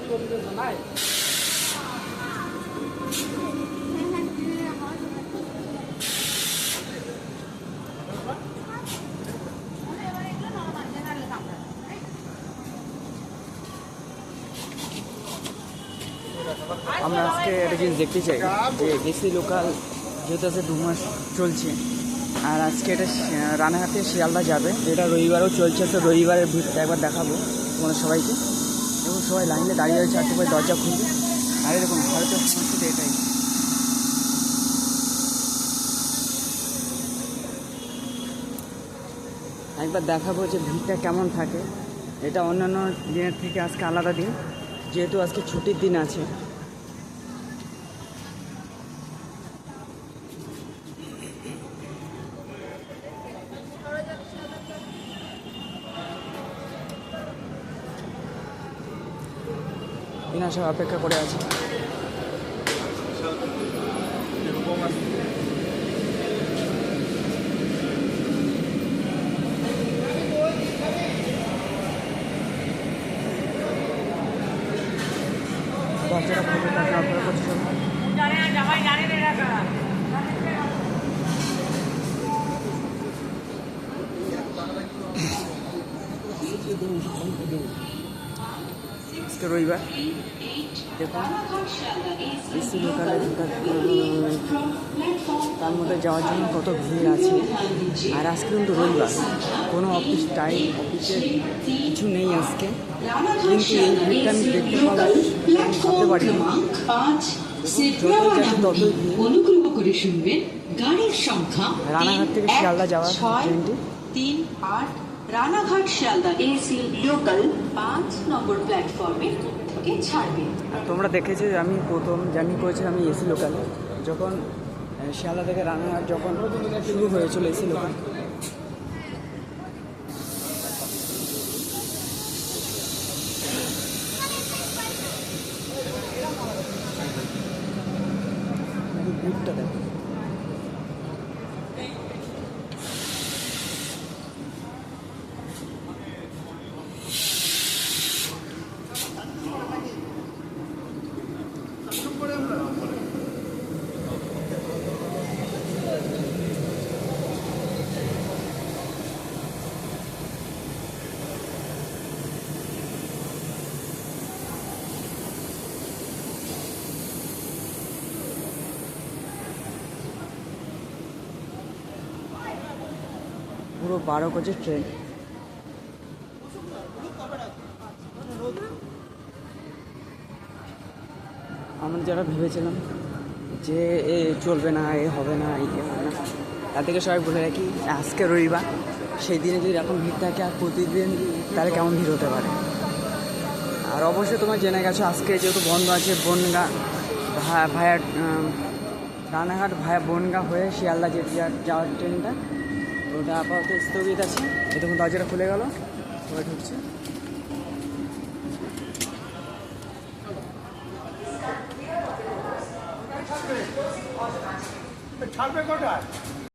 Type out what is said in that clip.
আমরা আজকে একটা জিনিস দেখতে চাই যে এসি লোকাল যেহেতু আছে 2 মাস চলছে, আর আজকে এটা রানাঘাটে শিয়ালদা যাবে, এটা রবিবারও চলছে। তো রবিবারের ভিড়টা একবার দেখাবো তোমাদের সবাইকে। এবং সবাই লাইনে দাঁড়িয়ে রয়েছে, আজকে দরজা খুলবে। আর এরকম ভারতীয় সংস্কৃতি এটাই। একবার দেখাবো যে ভিড়টা কেমন থাকে। এটা অন্যান্য দিনের থেকে আজকে আলাদা দিন, যেহেতু আজকে ছুটির দিন আছে। দিনা সব অপেক্ষা করে আছে। বাচ্চারা ফটো টাকা অপেক্ষা করছে। আজকে রবিবার, দেখুন এসি লোকালে তার মধ্যে যাওয়ার জন্য কত ভিড় আছে। আর আজকে কিন্তু রবিবার, কোনো অফিসে কিছু নেই আজকে, কিন্তু এই ভিড়টা আমি দেখতে পাবো ভাবতে পারি। ততই রানাঘাট থেকে শিয়ালদা যাওয়ার ট্রেনটি 3-8 রানাঘাট শিয়ালদা এসি লোকাল 5 নম্বর প্ল্যাটফর্মে থেকে ছাড়বে। আর তোমরা দেখেছো যে আমি প্রথম জার্নি করেছিলাম আমি এসি লোকালে, যখন শিয়ালদা থেকে রানাঘাট যখন শুরু হয়েছিল এসি লোকাল। ভিড়টা দেখো। পুরো 12 কোচের ট্রেন। আমরা যারা ভেবেছিলাম যে এ চলবে না, এ হবে না, এই হবে না, তাদেরকে সবাই বলে রাখি আজকে রবিবার, সেই দিনে যদি এরকম ভিড় থাকে আর প্রতিদিন, তাহলে কেমন ভিড় হতে পারে। আর অবশ্যই তোমরা জেনে গেছো আজকে যেহেতু বন্ধ আছে বনগাঁ ভায়া রানাঘাট ভায়া বনগাঁ হয়ে শিয়ালদা যাওয়ার ট্রেনটা, ওটা আপাতত স্থগিত আছে। এই তখন দরজাটা খুলে গেল, সবাই ঢুকছে। ছাড়বে কোথায়?